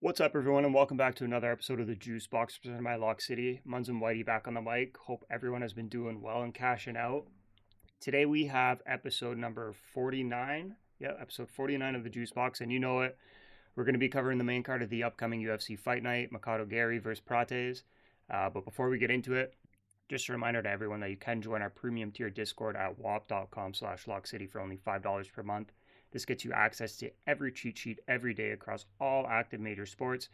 What's up, everyone, and welcome back to another episode of the JuiceBox presented by Lock City. Muz and Wighty back on the mic. Hope everyone has been doing well and cashing out. Today we have episode number 49. Yeah, episode 49 of the JuiceBox, and you know it. We're going to be covering the main card of the upcoming UFC fight night, Machado Garry versus Prates. But before we get into it, just a reminder to everyone that you can join our premium tier Discord at wap.com/lockcity for only $5 per month. This gets you access to every cheat sheet every day across all active major sports,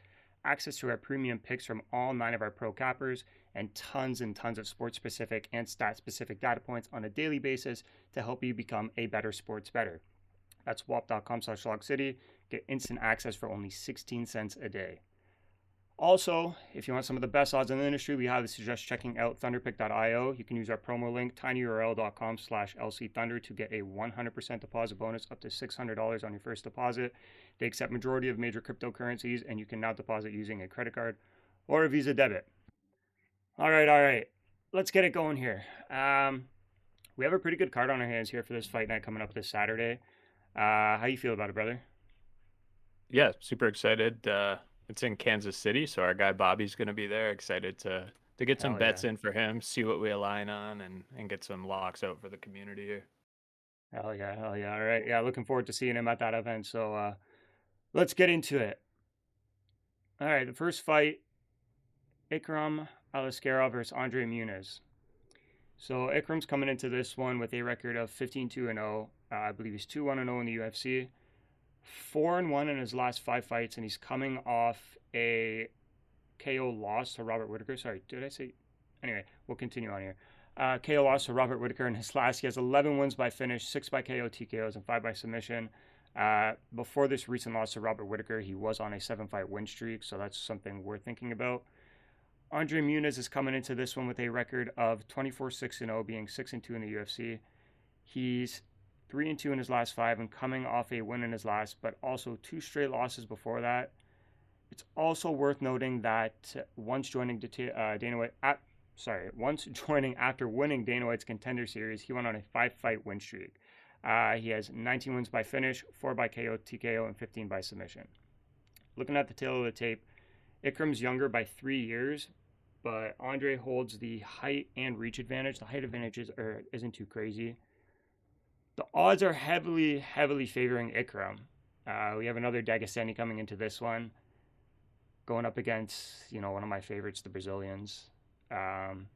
access to our premium picks from all 9 of our pro cappers, and tons of sport-specific and stat-specific data points on a daily basis to help you become a better sports bettor. That's wap.com/lockcity. Get instant access for only 16 cents a day. Also, if you want some of the best odds in the industry, we highly suggest checking out thunderpick.io. You can use our promo link, tinyurl.com/lcthunder to get a 100% deposit bonus up to $600 on your first deposit. They accept majority of major cryptocurrencies, and you can now deposit using a credit card or a Visa debit. All right. Let's get it going here. We have a pretty good card on our hands here for this fight night coming up this Saturday. How you feel about it, brother? Yeah, super excited. It's in Kansas City, so our guy Bobby's going to be there. Excited to get some Hell bets yeah. in for him, see what we align on, and get some locks out for the community here. Hell yeah. All right. Yeah, looking forward to seeing him at that event. So let's get into it. All right, the first fight, Ikram Aliskerov versus Muniz. So Ikram's coming into this one with a record of 15-2-0. I believe he's 2-1-0 in the UFC. 4-1 in his last 5 fights, and he's coming off a KO loss to Robert Whittaker. Sorry, did I say? Anyway, we'll continue on here. KO loss to Robert Whittaker in his last. He has 11 wins by finish, 6 by KO TKOs, and 5 by submission. Before this recent loss to Robert Whittaker, he was on a 7-fight win streak, so that's something we're thinking about. Muniz is coming into this one with a record of 24-6-0, being 6-2 in the UFC. He's 3-2 in his last 5 and coming off a win in his last, but also 2 straight losses before that. It's also worth noting that once joining after winning Dana White's Contender Series, he went on a 5-fight win streak. He has 19 wins by finish, 4 by KO, TKO, and 15 by submission. Looking at the tail of the tape, Ikram's younger by 3 years, but Andre holds the height and reach advantage. The height advantage isn't too crazy. The odds are heavily favoring Ikram. We have another Dagestani coming into this one, going up against, one of my favorites, the Brazilians. I'm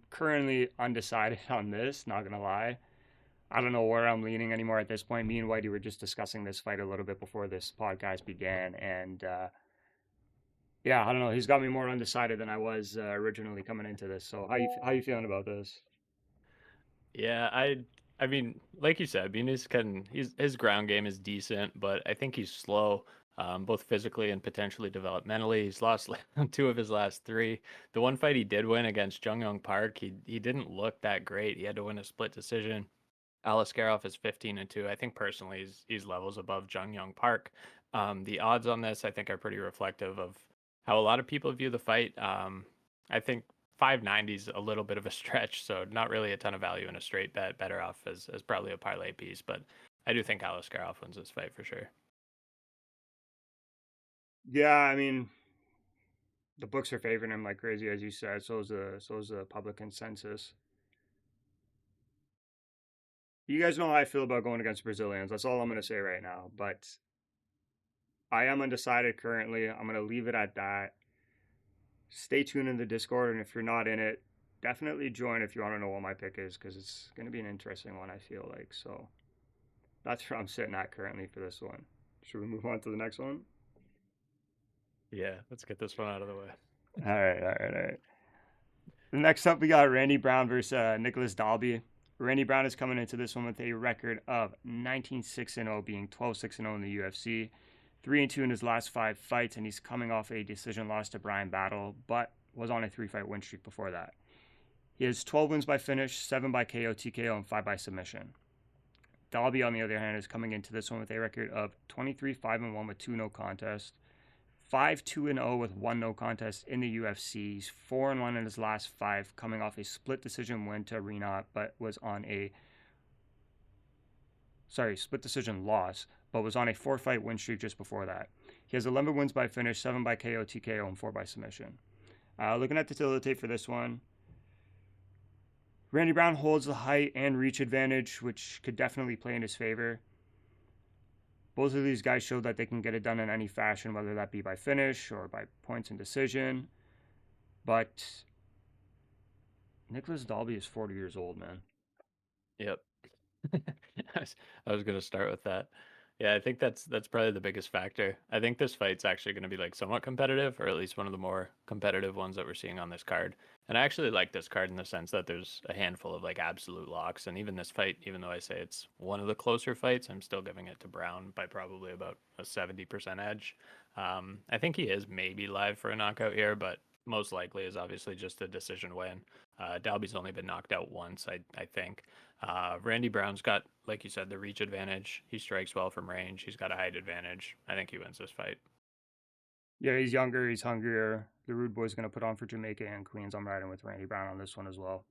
currently undecided on this, not going to lie. I don't know where I'm leaning anymore at this point. Me and Whitey were just discussing this fight a little bit before this podcast began, and yeah, I don't know. He's got me more undecided than I was originally coming into this. So how you feeling about this? Yeah, I mean, like you said, his ground game is decent, but I think he's slow, both physically and potentially developmentally. He's lost 2 of his last 3. The one fight he did win against Jung Park, he didn't look that great. He had to win a split decision. Aliskerov is 15-2. I think personally he's levels above Jung Park. The odds on this I think are pretty reflective of how a lot of people view the fight. I think 590 is a little bit of a stretch, so not really a ton of value in a straight bet. Better off as probably a parlay piece, but I do think Aliskerov wins this fight for sure. Yeah, I mean, the books are favoring him like crazy, as you said. So is the public consensus. You guys know how I feel about going against Brazilians. That's all I'm going to say right now. But I am undecided currently. I'm going to leave it at that. Stay tuned in the Discord, and if you're not in it, definitely join if you want to know what my pick is, because it's going to be an interesting one, I feel like. So that's where I'm sitting at currently for this one. Should we move on to the next one? Yeah, let's get this one out of the way. All right. Next up, we got Randy Brown versus Nicolas Dalby. Randy Brown is coming into this one with a record of 19-6-0, being 12-6-0 in the UFC. 3-2 in his last 5 fights, and he's coming off a decision loss to Brian Battle, but was on a 3-fight win streak before that. He has 12 wins by finish, 7 by KO, TKO, and 5 by submission. Dalby, on the other hand, is coming into this one with a record of 23-5-1 with 2 no contests, 5-2-0 with 1 no contest in the UFC. He's 4-1 in his last 5, coming off a split decision win to Arena, but was on a split decision loss, but was on a 4-fight win streak just before that. He has 11 wins by finish, 7 by KO, TKO, and 4 by submission. Looking at the tail of the tape for this one, Randy Brown holds the height and reach advantage, which could definitely play in his favor. Both of these guys showed that they can get it done in any fashion, whether that be by finish or by points and decision. But Nicolas Dalby is 40 years old, man. Yep. I was going to start with that. Yeah, I think that's probably the biggest factor. I think this fight's actually going to be like somewhat competitive, or at least one of the more competitive ones that we're seeing on this card. And I actually like this card in the sense that there's a handful of like absolute locks. And even this fight, even though I say it's one of the closer fights, I'm still giving it to Brown by probably about a 70% edge. I think he is maybe live for a knockout here, but most likely is obviously just a decision win. Dalby's only been knocked out once, I think. Randy Brown's got, like you said, the reach advantage. He strikes well from range. He's got a height advantage. I think he wins this fight. Yeah, he's younger, he's hungrier. The Rude Boy's going to put on for Jamaica and Queens. I'm riding with Randy Brown on this one as well.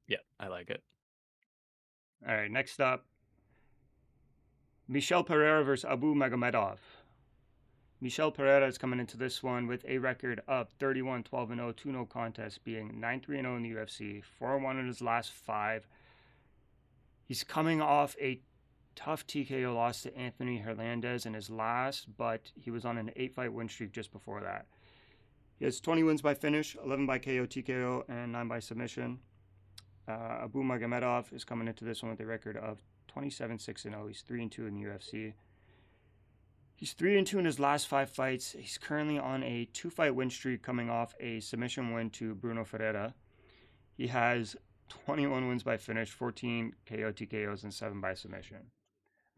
Yeah, I like it. All right, next up, Michel Pereira versus Abu Magomedov. Michel Pereira is coming into this one with a record of 31-12-0, 2-0 contests, being 9-3-0 in the UFC, 4-1 in his last 5. He's coming off a tough TKO loss to Anthony Hernandez in his last, but he was on an 8-fight win streak just before that. He has 20 wins by finish, 11 by KO, TKO, and 9 by submission. Abu Magomedov is coming into this one with a record of 27-6-0. He's 3-2 in the UFC. He's 3-2 in his last 5 fights. He's currently on a 2-fight win streak coming off a submission win to Bruno Ferreira. He has 21 wins by finish, 14 KO, TKOs, and 7 by submission.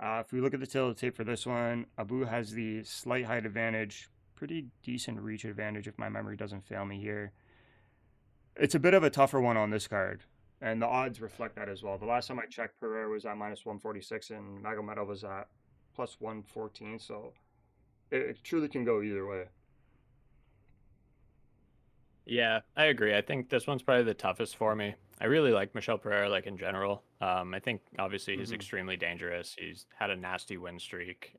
If we look at the tail of the tape for this one, Abu has the slight height advantage, pretty decent reach advantage if my memory doesn't fail me here. It's a bit of a tougher one on this card, and the odds reflect that as well. The last time I checked, Pereira was at -146 and Magomedov was at +114, so it truly can go either way. Yeah, I agree. I think this one's probably the toughest for me. I really like Michel Pereira, like in general. I think obviously he's extremely dangerous. He's had a nasty win streak.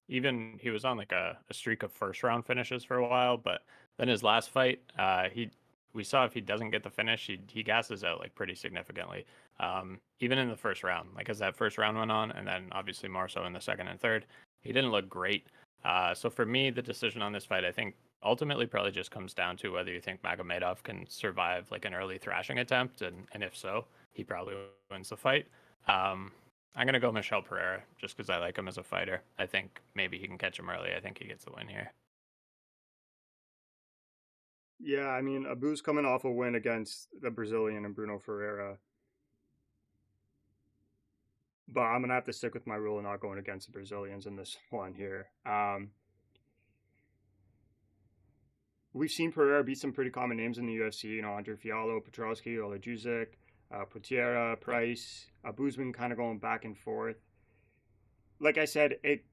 Even he was on like a streak of first round finishes for a while, but then his last fight, we saw if he doesn't get the finish, he gasses out like pretty significantly. Even in the first round, like as that first round went on, and then obviously more so in the second and third, he didn't look great. So for me, the decision on this fight, I think ultimately probably just comes down to whether you think Magomedov can survive like an early thrashing attempt, and if so, he probably wins the fight. I'm going to go Michel Pereira just because I like him as a fighter. I think maybe he can catch him early. I think he gets the win here. Yeah, I mean, Abu's coming off a win against the Brazilian and Bruno Ferreira. But I'm going to have to stick with my rule of not going against the Brazilians in this one here. We've seen Pereira beat some pretty common names in the UFC, you know, Andre Fiallo, Petrosky, Olajuzic, Potiera, Price. Abu's been kind of going back and forth. Like I said, it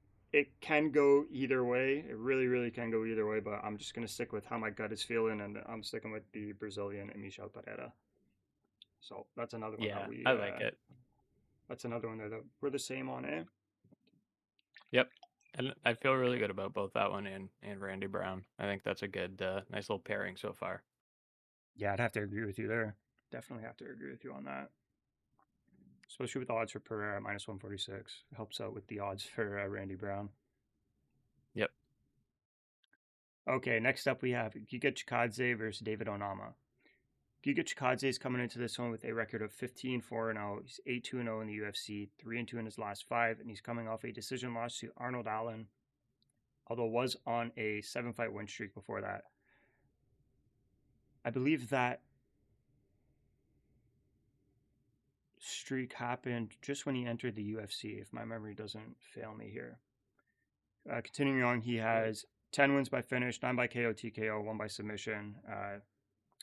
can go either way. It really, really can go either way, but I'm just going to stick with how my gut is feeling, and I'm sticking with the Brazilian and Michel Pereira. So that's another one that we... I like it. That's another one that we're the same on, eh? Yep. And I feel really good about both that one and Randy Brown. I think that's a good, nice little pairing so far. Yeah, I'd have to agree with you there. Definitely have to agree with you on that. Especially with the odds for Pereira at -146. It helps out with the odds for Randy Brown. Yep. Okay, next up we have Giga Chikadze versus David Onama. Giga Chikadze is coming into this one with a record of 15-4-0. He's 8-2-0 in the UFC, 3-2 in his last 5, and he's coming off a decision loss to Arnold Allen, although was on a 7-fight win streak before that. I believe that streak happened just when he entered the UFC, if my memory doesn't fail me here. Continuing on, he has 10 wins by finish, 9 by KO, TKO, 1 by submission.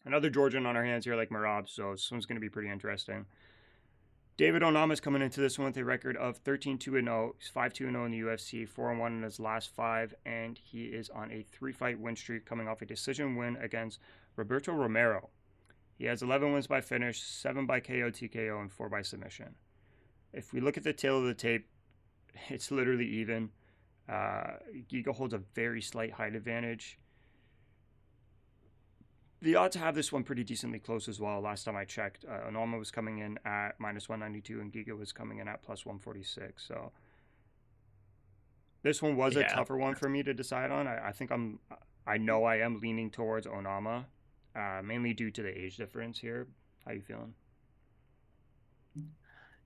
Another Georgian on our hands here like Marab, so this one's going to be pretty interesting. David Onama is coming into this one with a record of 13-2-0. He's 5-2-0 in the UFC, 4-1 in his last 5, and he is on a 3-fight win streak coming off a decision win against Roberto Romero. He has 11 wins by finish, 7 by KO, TKO, and 4 by submission. If we look at the tail of the tape, it's literally even. Giga holds a very slight height advantage. The odds have this one pretty decently close as well. Last time I checked, Onama was coming in at minus 192 and Giga was coming in at plus 146. So this one was a Yeah. tougher one for me to decide on. I know I am leaning towards Onama, mainly due to the age difference here. How you feeling?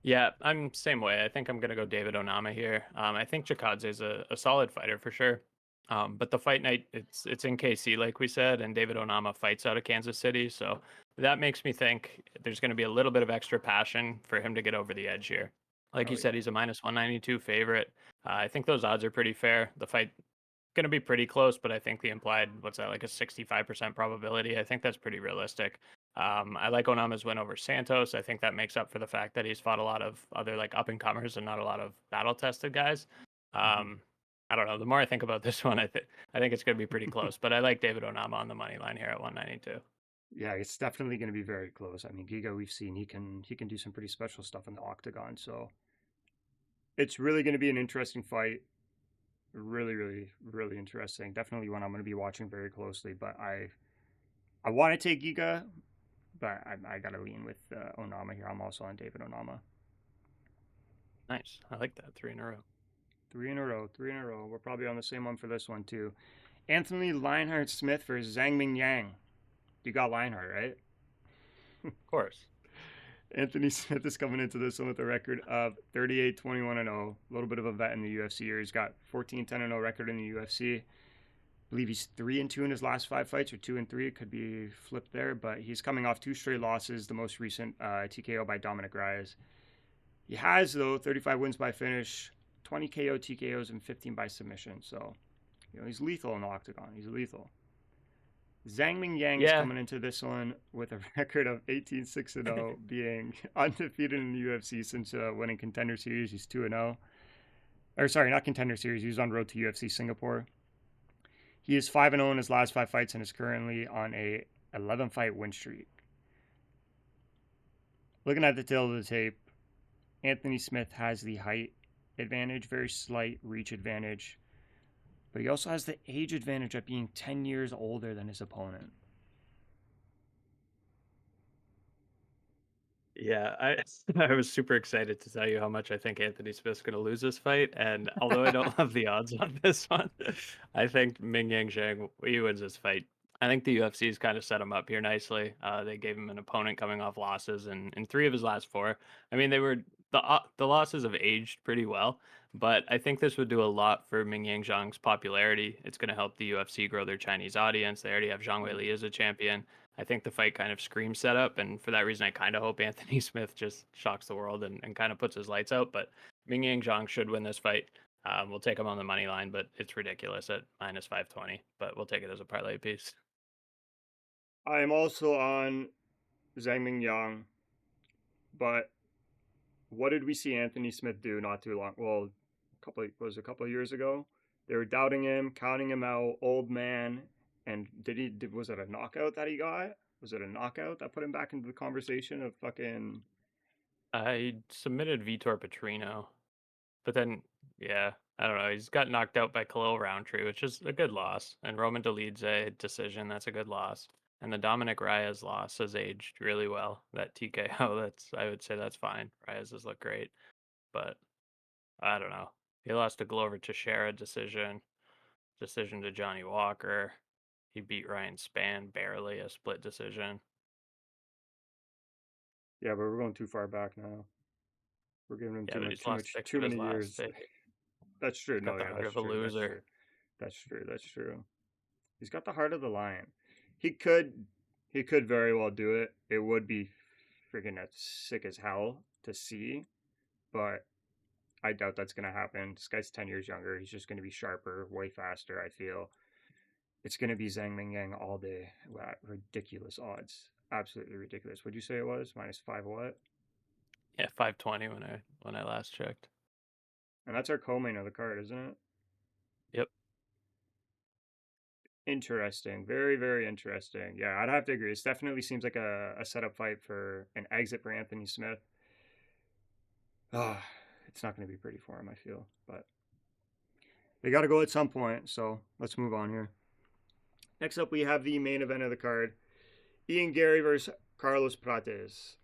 Yeah, I'm same way. I think I'm gonna go David Onama here. I think Chikadze is a solid fighter for sure. But the fight night, it's in KC, like we said, and David Onama fights out of Kansas City, so that makes me think there's going to be a little bit of extra passion for him to get over the edge here. Like you Oh said, yeah. he's a minus 192 favorite. I think those odds are pretty fair. The fight going to be pretty close, but I think the implied, what's that, like a 65% probability? I think that's pretty realistic. I like Onama's win over Santos. I think that makes up for the fact that he's fought a lot of other like up and comers and not a lot of battle tested guys. Mm-hmm. Um, I don't know. The more I think about this one, I think it's going to be pretty close. But I like David Onama on the money line here at 192. Yeah, it's definitely going to be very close. I mean, Giga, we've seen he can do some pretty special stuff in the octagon. So it's really going to be an interesting fight. Really, really, really interesting. Definitely one I'm going to be watching very closely. But I want to take Giga, but I got to lean with Onama here. I'm also on David Onama. Nice. I like that. Three in a row. Three in a row. Three in a row. We're probably on the same one for this one too. Anthony Lionheart Smith versus Zhang Mingyang. You got Lionheart, right? Of course. Anthony Smith is coming into this one with a record of 38-21-0. A little bit of a vet in the UFC here. He's got 14-10-0 record in the UFC. I believe he's 3-2 in his last 5 fights, or 2-3. It could be flipped there, but he's coming off 2 straight losses. The most recent TKO by Dominic Reyes. He has though 35 wins by finish, 20 KO TKOs, and 15 by submission. So he's lethal in the octagon. He's lethal. Zhang Mingyang is Yeah. coming into this one with a record of 18-6-0, being undefeated in the UFC since winning Contender Series. He's 2-0. Or sorry, not Contender Series. He was on road to UFC Singapore. He is 5-0 in his last 5 fights and is currently on a 11-fight win streak. Looking at the tail of the tape, Anthony Smith has the height advantage, very slight reach advantage. But he also has the age advantage of being 10 years older than his opponent. Yeah, I I was super excited to tell you how much I think Anthony Smith's going to lose this fight, and although I don't love the odds on this one, I think Mingyang Zhang he wins this fight. I think the UFC's kind of set him up here nicely. They gave him an opponent coming off losses, and in 3 of his last 4, I mean, they were the losses have aged pretty well, but I think this would do a lot for Mingyang Zhang's popularity. It's going to help the UFC grow their Chinese audience. They already have Zhang Weili as a champion. I think the fight kind of screams setup, and for that reason, I kind of hope Anthony Smith just shocks the world and kind of puts his lights out. But Mingyang Zhang should win this fight. We'll take him on the money line, but it's ridiculous at minus 520. But we'll take it as a parlay piece. I am also on Zhang Mingyang, but what did we see Anthony Smith do not too long? Well, a couple of years ago. They were doubting him, counting him out, old man. And was it a knockout that he got? Was it a knockout that put him back into the conversation of fucking? I submitted Vitor Petrino, but then, yeah, I don't know. He's got knocked out by Khalil Roundtree, which is a good loss. And Roman Dolidze a decision, that's a good loss. And the Dominic Reyes loss has aged really well. That TKO, I would say that's fine. Reyes has looked great, but I don't know. He lost to Glover Teixeira decision to Johnny Walker. He beat Ryan Spann barely, a split decision. Yeah, but we're going too far back now. We're giving him Yeah, but he's lost six too of his many last years. 6. That's true. He's got No, the yeah, heart that's of a true. That's loser. true. That's true. That's true. He's got the heart of the lion. He could very well do it. It would be freaking sick as hell to see, but I doubt that's gonna happen. This guy's 10 years younger. He's just gonna be sharper, way faster. I feel it's gonna be Zhang Mingyang all day. Wow, ridiculous odds. Absolutely ridiculous. What'd you say it was? Minus five what? Yeah, 520 when I last checked. And that's our co-main of the card, isn't it? Yep. Interesting. Very, very interesting. Yeah, I'd have to agree. It definitely seems like a setup fight for an exit for Anthony Smith. Ah, it's not going to be pretty for him, I feel. But They got to go at some point. So let's move on here. Next up, we have the main event of the card: Ian Garry versus Carlos Prates.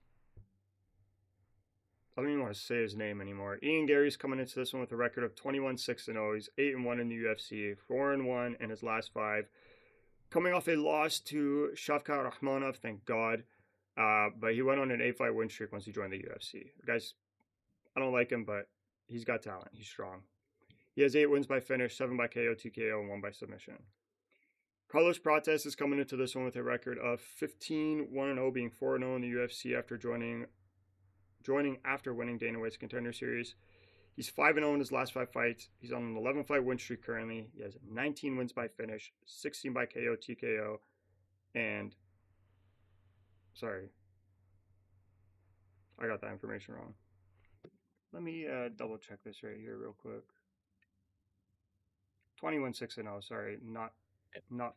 I don't even want to say his name anymore. Ian Garry's coming into this one with a record of 21-6-0. He's 8-1 in the UFC, 4-1 in his last 5. Coming off a loss to Shavkat Rakhmonov, thank God. But he went on an 8-fight win streak once he joined the UFC. Guys, I don't like him, but he's got talent. He's strong. He has 8 wins by finish, 7 by KO, 2 KO, and 1 by submission. Carlos Prates is coming into this one with a record of 15-1-0, being 4-0 in the UFC after joining after winning Dana White's Contender Series. He's 5-0 in his last 5 fights. He's on an 11-fight win streak currently. He has 19 wins by finish, 16 by KO, TKO, and... Sorry. I got that information wrong. Let me double check this right here real quick. 21-6-0, sorry, not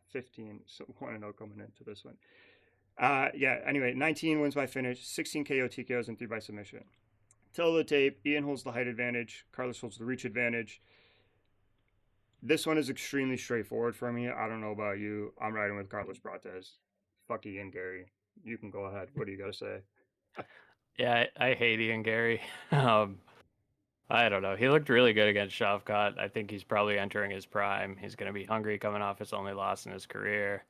15, so 1-0 coming into this one. Anyway, 19 wins by finish, 16 KO, TKOs, and 3 by submission. Till the tape, Ian holds the height advantage, Carlos holds the reach advantage. This one is extremely straightforward for me. I don't know about you. I'm riding with Carlos Prates. Fuck Ian Garry. You can go ahead. What do you got to say? Yeah, I hate Ian Garry. I don't know. He looked really good against Shavkat. I think he's probably entering his prime. He's going to be hungry coming off his only loss in his career.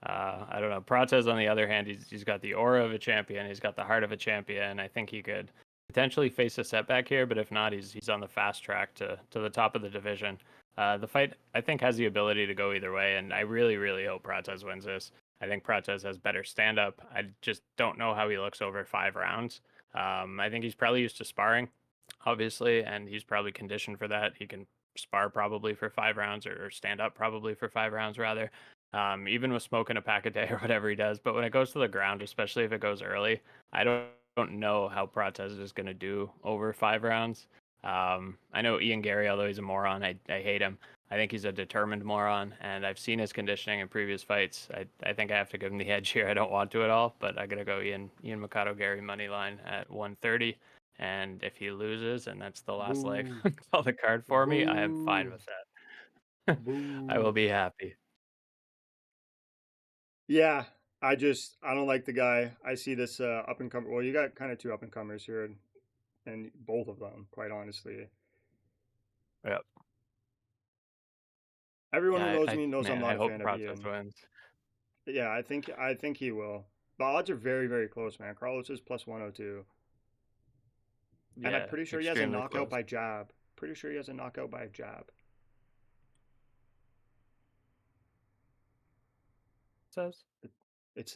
I don't know. Prates, on the other hand, he's got the aura of a champion. He's got the heart of a champion. I think he could potentially face a setback here, but if not, he's on the fast track to the top of the division. The fight, I think, has the ability to go either way, and I really, really hope Prates wins this. I think Prates has better stand-up. I just don't know how he looks over 5 rounds. I think he's probably used to sparring, obviously, and he's probably conditioned for that. He can spar probably for 5 rounds or stand up probably for 5 rounds rather. Even with smoking a pack a day or whatever he does. But when it goes to the ground, especially if it goes early, I don't know how Prates is going to do over 5 rounds. I know Ian Garry, although he's a moron, I hate him. I think he's a determined moron, and I've seen his conditioning in previous fights. I think I have to give him the edge here. I don't want to at all, but I got to go Ian Machado Garry money line at 130. And if he loses, and that's the last leg on the card for me, I am fine with that. I will be happy. Yeah, I don't like the guy. I see this up and comer. Well, you got kind of 2 up and comers here, and both of them, quite honestly. Yep. Everyone who knows me knows I'm not I a hope fan of Prates Ian. wins. Yeah, I think he will. The odds are very, very close, man. Carlos is plus 102. And I'm Yeah, pretty sure he has a knockout by jab. Pretty sure he has a knockout by jab. Says It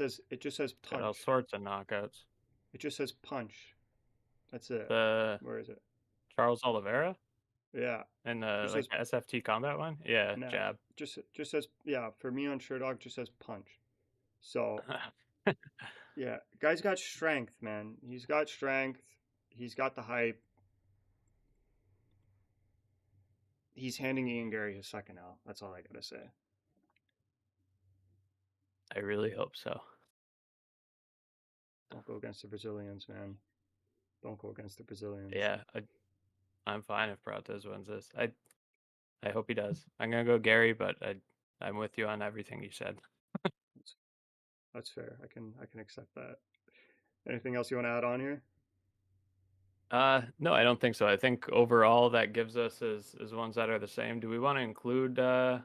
just says punch. all sorts of knockouts. It just says punch. That's it. Where is it? Charles Oliveira? Yeah. And like says, SFT combat one? Yeah, no, jab. Just says, yeah, for me on Sherdog just says punch. So yeah, guy's got strength, man. He's got strength. He's got the hype. He's handing Ian Garry his second L. That's all I gotta say. I really hope so. Don't go against the Brazilians, man. Don't go against the Brazilians. Yeah, I'm fine if Prates wins this. I hope he does. I'm gonna go Garry, but I'm with you on everything you said. That's fair. I can accept that. Anything else you want to add on here? No, I don't think so. I think overall that gives us is ones that are the same. Do we want to include Zhang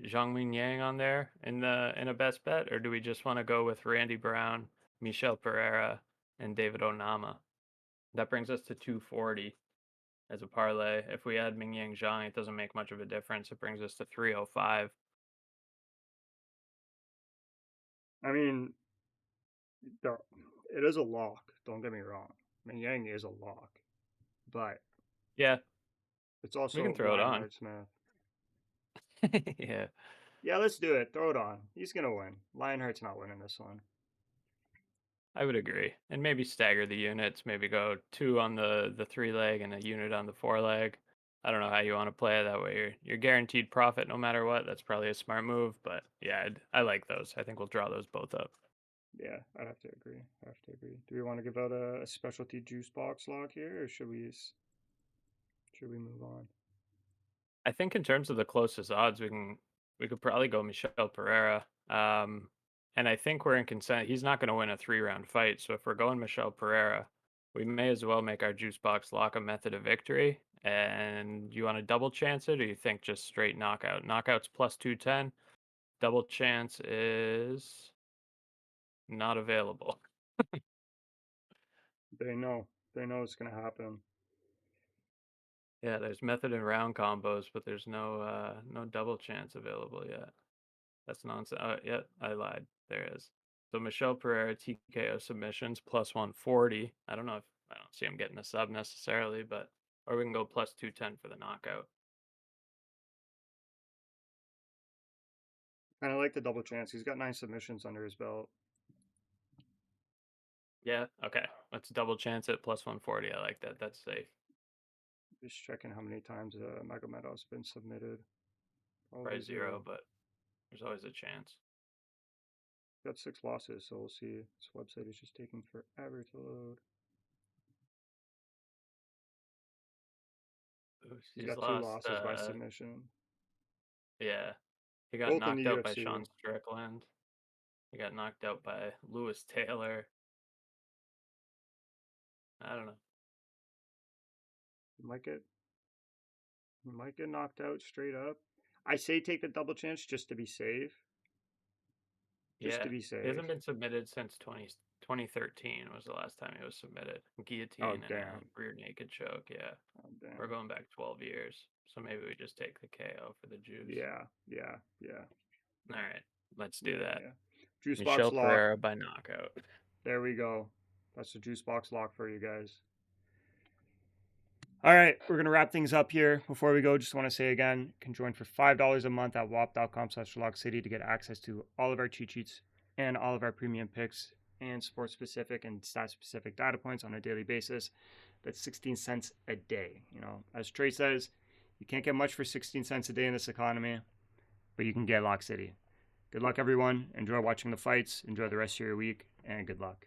Mingyang on there in a best bet, or do we just want to go with Randy Brown, Michel Pereira, and David Onama? That brings us to 240 as a parlay. If we add Mingyang Zhang, it doesn't make much of a difference. It brings us to 305. I mean, it is a lock. Don't get me wrong. Mingyang is a lock, but yeah, it's also we can throw it on. Smith. Yeah. Yeah, let's do it. Throw it on. He's gonna win. Lionheart's not winning this one. I would agree, and maybe stagger the units. Maybe go 2 on the 3 leg and a unit on the 4 leg. I don't know how you want to play it. That way you're guaranteed profit no matter what. That's probably a smart move, but yeah, I like those. I think we'll draw those both up. Yeah, I'd have to agree. Do we want to give out a specialty juice box log here, or should we move on? I think in terms of the closest odds, we could probably go Michel Pereira. And I think we're in consent. He's not going to win a 3 round fight. So if we're going Michel Pereira, we may as well make our juice box lock a method of victory. And you want to double chance it, or you think just straight knockout? Knockout's plus 210. Double chance is not available. They know it's gonna happen. Yeah, there's method and round combos, but there's no double chance available yet. That's nonsense. Yeah, I lied. There is. So Michel Pereira TKO submissions plus 140. I don't know if I don't see him getting a sub necessarily, but or we can go plus 210 for the knockout. And I like the double chance. He's got 9 submissions under his belt. Yeah, okay. Let's double chance it plus 140. I like that. That's safe. Just checking how many times Magomedov's been submitted. Probably Probably zero, 0. but there's always a chance. Got 6 losses, so we'll see. This website is just taking forever to load. Ooh, He's he's got 2 lost. losses by submission. Yeah, he got Both in the knocked out by UFC. Sean Strickland. He got knocked out by Lewis Taylor. I don't know. He might get knocked out straight up. I say take the double chance just to be safe. Just to Yeah, be he safe. hasn't been submitted since 2013 was the last time he was submitted. Oh, Guillotine and a damn. rear naked choke. Yeah, Oh, we're damn. going back 12 years. So maybe we just take the KO for the juice. Yeah. All right, let's do that. Juice box Michel lock. Pereira by knockout. There we go. That's the juice box lock for you guys. All right, we're going to wrap things up here. Before we go, just want to say again, you can join for $5 a month at wap.com/lockcity to get access to all of our cheat sheets and all of our premium picks and sport-specific and stat-specific data points on a daily basis. That's 16 cents a day. You know, as Trey says, you can't get much for 16 cents a day in this economy, but you can get Lock City. Good luck, everyone. Enjoy watching the fights. Enjoy the rest of your week, and good luck.